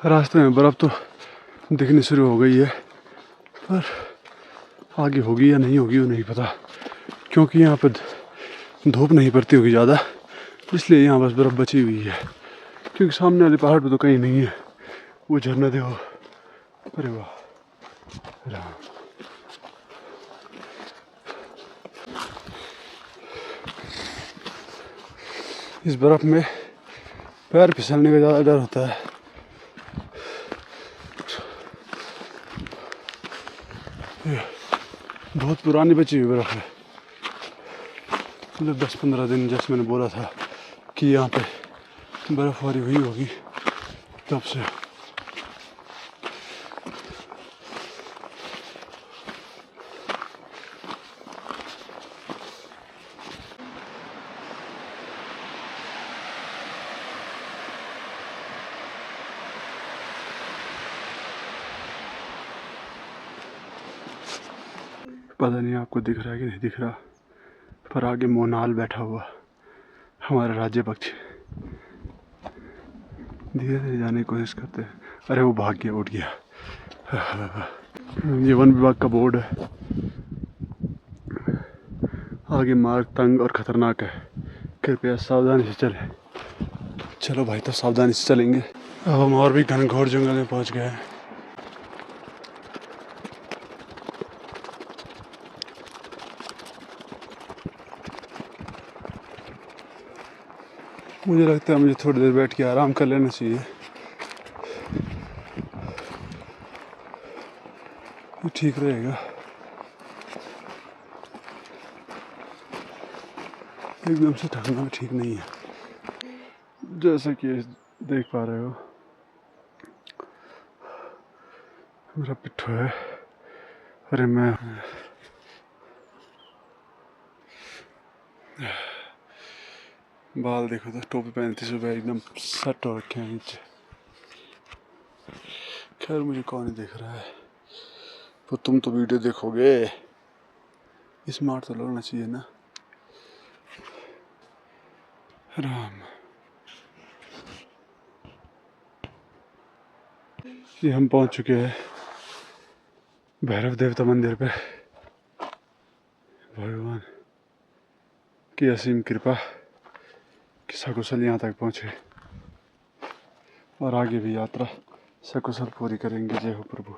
रास्ते में बर्फ़ तो दिखनी शुरू हो गई है, पर आगे होगी या नहीं होगी वो नहीं पता, क्योंकि यहाँ पर धूप नहीं पड़ती होगी ज़्यादा, इसलिए यहाँ बस बर्फ़ बची हुई है। क्योंकि सामने वाले पहाड़ पे तो कहीं नहीं है। वो झरना देखो, अरे वाह राम। इस बर्फ़ में पैर फिसलने का ज़्यादा डर होता है। बहुत पुरानी बची हुई बर्फ़ है, मतलब 10-15 दिन, जैसे मैंने बोला था कि यहाँ पे बर्फ़बारी हुई होगी, तब से। पता नहीं आपको दिख रहा है कि नहीं दिख रहा, पर आगे मोनाल बैठा हुआ हमारा राज्य पक्षी धीरे धीरे जाने की कोशिश करते हैं। अरे वो भाग गया, उठ गया। ये वन विभाग का बोर्ड है। आगे मार्ग तंग और खतरनाक है, कृपया सावधानी से चलें। चलो भाई, तो सावधानी से चलेंगे। अब हम और भी घनघोर जंगल में पहुंच गए हैं। मुझे लगता है मुझे थोड़ी देर बैठ के आराम कर लेना चाहिए, ये ठीक रहेगा। एकदम से थकना भी ठीक नहीं है। जैसा कि देख पा रहे हो, मेरा पिट्ठू है। अरे मैं बाल देखो तो टोपी पहनी थी सुबह, एकदम सेट हो रखे हैं नीचे। खैर मुझे कौन ही देख रहा है, पर तुम तो वीडियो देखोगे, स्मार्ट तो लगना चाहिए ना। राम, ये हम पहुंच चुके हैं भैरव देवता मंदिर पे। भगवान की असीम कृपा कि सकुशल यहाँ तक पहुँचे, और आगे भी यात्रा सकुशल पूरी करेंगे। जय हो प्रभु।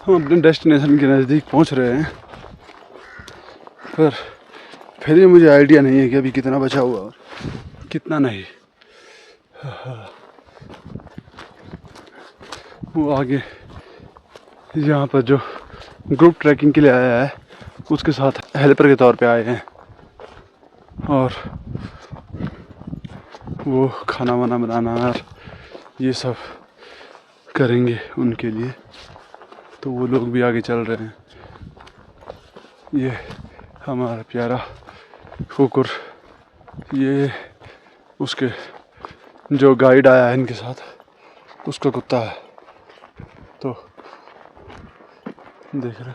हम अपने डेस्टिनेशन के नज़दीक पहुँच रहे हैं, पर फिर भी मुझे आइडिया नहीं है कि अभी कितना बचा हुआ और कितना नहीं। वो आगे यहाँ पर जो ग्रुप ट्रैकिंग के लिए आया है, उसके साथ हेल्पर के तौर पे आए हैं, और वो खाना वाना बनाना और ये सब करेंगे उनके लिए, तो वो लोग भी आगे चल रहे हैं। ये हमारा प्यारा कुकुर, ये उसके जो गाइड आया है इनके साथ, उसका कुत्ता है। तो देख रहे,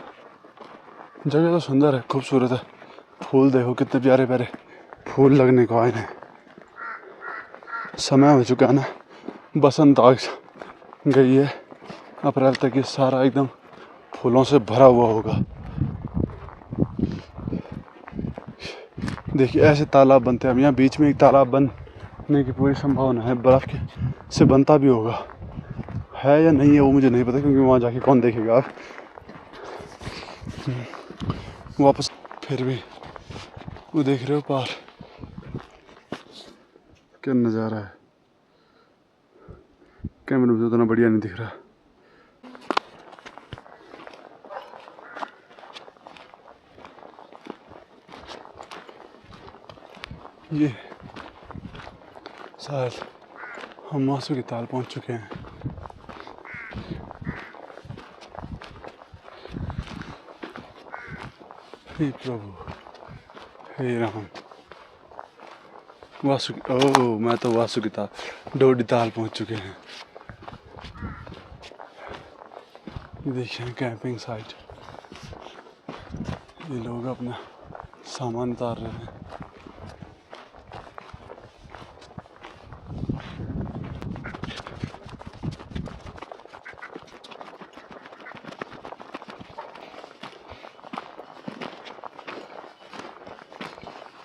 जगह तो सुंदर है, खूबसूरत है। फूल देखो कितने प्यारे प्यारे फूल लगने को आए हैं। समय हो चुका है ना, बसंत आ गई है, अप्रैल तक ये सारा एकदम फूलों से भरा हुआ होगा। देखिए ऐसे तालाब बनते हैं। अब यहाँ बीच में एक तालाब बनने की पूरी संभावना है, बर्फ़ के से बनता भी होगा, है या नहीं है वो मुझे नहीं पता, क्योंकि वहाँ जाके कौन देखेगा। आप वापस फिर भी वो देख रहे हो पार, क्या नज़ारा है। कैमरे में तो उतना बढ़िया नहीं दिख रहा। ये शायद हम मासू की ताल पहुंच चुके हैं। हे प्रभु, हे राम। वासु, ओह मैं तो वासु की ताल, डोडी ताल पहुंच चुके हैं। ये देखिए कैंपिंग साइट, ये लोग अपना सामान उतार रहे हैं।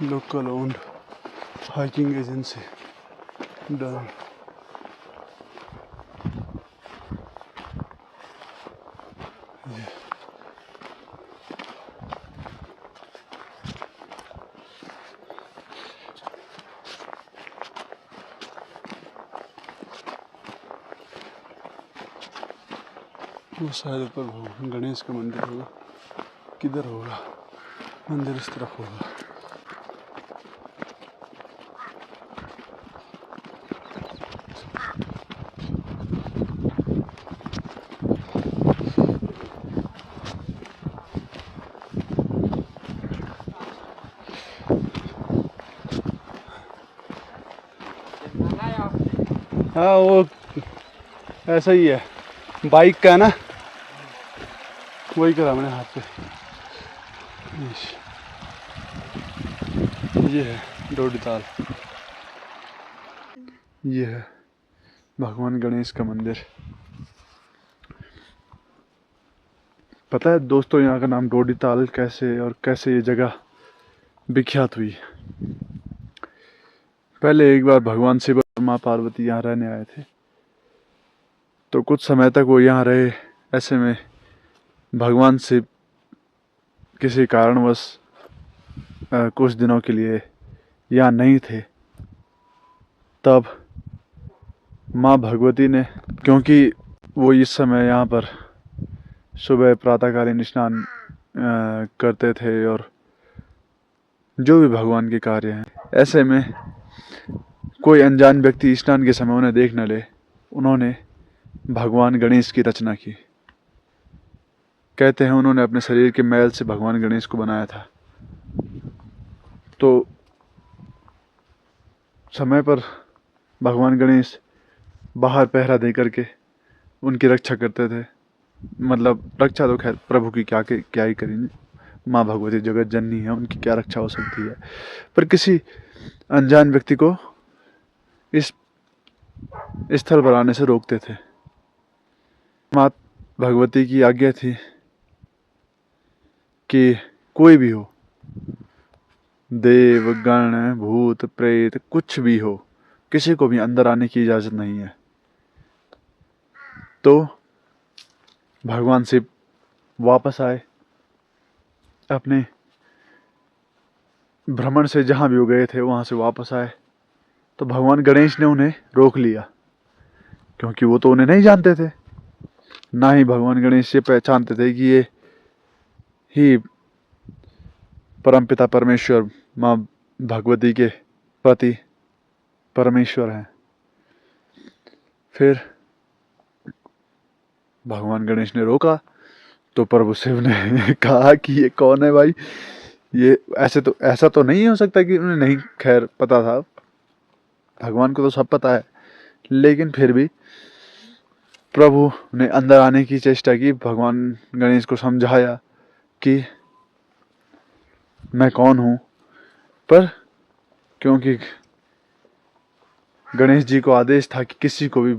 local owned hiking agency done. वो शायद ऊपर भगवान गणेश का मंदिर होगा, किधर होगा मंदिर, इस तरफ होगा। हाँ वो ऐसा ही है, बाइक का है ना, वही करा मैंने हाथ पे। ये है डोडी ताल, ये है भगवान गणेश का मंदिर। पता है दोस्तों यहाँ का नाम डोडी ताल कैसे और कैसे ये जगह विख्यात हुई। पहले एक बार भगवान शिव और माँ पार्वती यहाँ रहने आए थे, तो कुछ समय तक वो यहाँ रहे। ऐसे में भगवान शिव किसी कारणवश कुछ दिनों के लिए यहाँ नहीं थे। तब माँ भगवती ने, क्योंकि वो इस समय यहाँ पर सुबह प्रातःकालीन स्नान करते थे और जो भी भगवान के कार्य हैं, ऐसे में कोई अनजान व्यक्ति स्नान के समय उन्हें देख न ले, उन्होंने भगवान गणेश की रचना की। कहते हैं उन्होंने अपने शरीर के मैल से भगवान गणेश को बनाया था। तो समय पर भगवान गणेश बाहर पहरा दे करके उनकी रक्षा करते थे। मतलब रक्षा तो खैर प्रभु की क्या ही करेंगे, माँ भगवती जगत जननी है, उनकी क्या रक्षा हो सकती है। पर किसी अनजान व्यक्ति को इस स्थल पर आने से रोकते थे। माँ भगवती की आज्ञा थी कि कोई भी हो, देव गण भूत प्रेत कुछ भी हो, किसी को भी अंदर आने की इजाजत नहीं है। तो भगवान शिव वापस आए अपने भ्रमण से, जहां भी वो गए थे वहां से वापस आए। तो भगवान गणेश ने उन्हें रोक लिया, क्योंकि वो तो उन्हें नहीं जानते थे, ना ही भगवान गणेश ये पहचानते थे कि ये ही परमपिता परमेश्वर माँ भगवती के पति परमेश्वर हैं। फिर भगवान गणेश ने रोका तो प्रभु शिव ने कहा कि ये कौन है भाई, ये ऐसा तो नहीं हो सकता कि उन्हें नहीं, खैर पता था, भगवान को तो सब पता है। लेकिन फिर भी प्रभु ने अंदर आने की चेष्टा की, भगवान गणेश को समझाया कि मैं कौन हूँ। पर क्योंकि गणेश जी को आदेश था कि किसी को भी,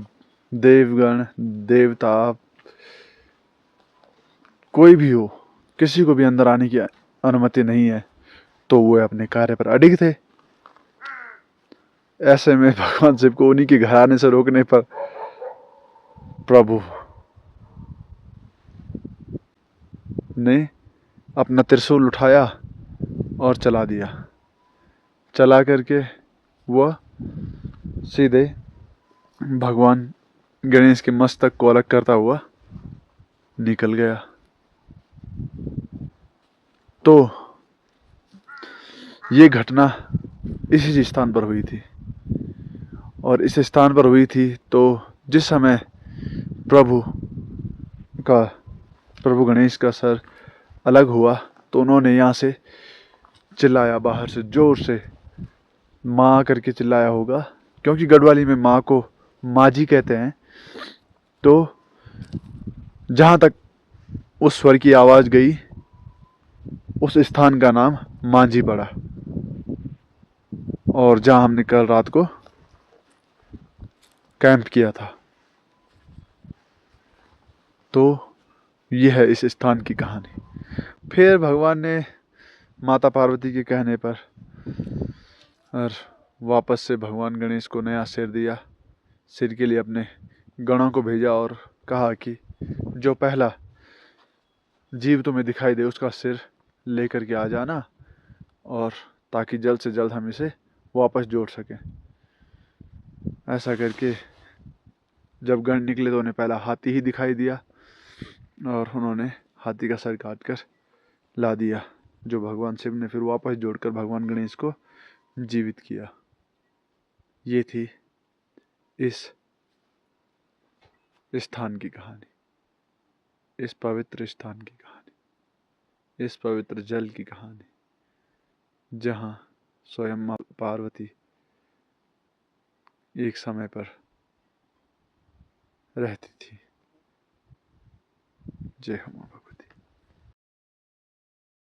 देवगण देवता कोई भी हो, किसी को भी अंदर आने की अनुमति नहीं है, तो वो अपने कार्य पर अडिग थे। ऐसे में भगवान शिव को उन्हीं के घर आने से रोकने पर प्रभु ने अपना त्रिशूल उठाया और चला दिया। चला करके वह सीधे भगवान गणेश के मस्तक को अलग करता हुआ निकल गया। तो ये घटना इसी स्थान पर हुई थी, और इस स्थान पर हुई थी तो जिस समय प्रभु गणेश का सर अलग हुआ, तो उन्होंने यहाँ से चिल्लाया, बाहर से जोर से माँ करके चिल्लाया होगा, क्योंकि गढ़वाली में माँ को माँ जी कहते हैं। तो जहाँ तक उस स्वर की आवाज़ गई, उस स्थान का नाम मांझी पड़ा, और जहाँ हमने कल रात को कैंप किया था। तो यह है इस स्थान की कहानी। फिर भगवान ने माता पार्वती के कहने पर और वापस से भगवान गणेश को नया सिर दिया। सिर के लिए अपने गणों को भेजा और कहा कि जो पहला जीव तुम्हें दिखाई दे उसका सिर लेकर के आ जाना, और ताकि जल्द से जल्द हम इसे वापस जोड़ सकें। ऐसा करके जब गण निकले तो उन्हें पहला हाथी ही दिखाई दिया और उन्होंने हाथी का सर काट कर ला दिया, जो भगवान शिव ने फिर वापस जोड़कर भगवान गणेश को जीवित किया। ये थी इस स्थान की कहानी, इस पवित्र स्थान की कहानी, इस पवित्र जल की कहानी, जहाँ स्वयं माँ पार्वती एक समय पर रहती थी। जय हो माँ।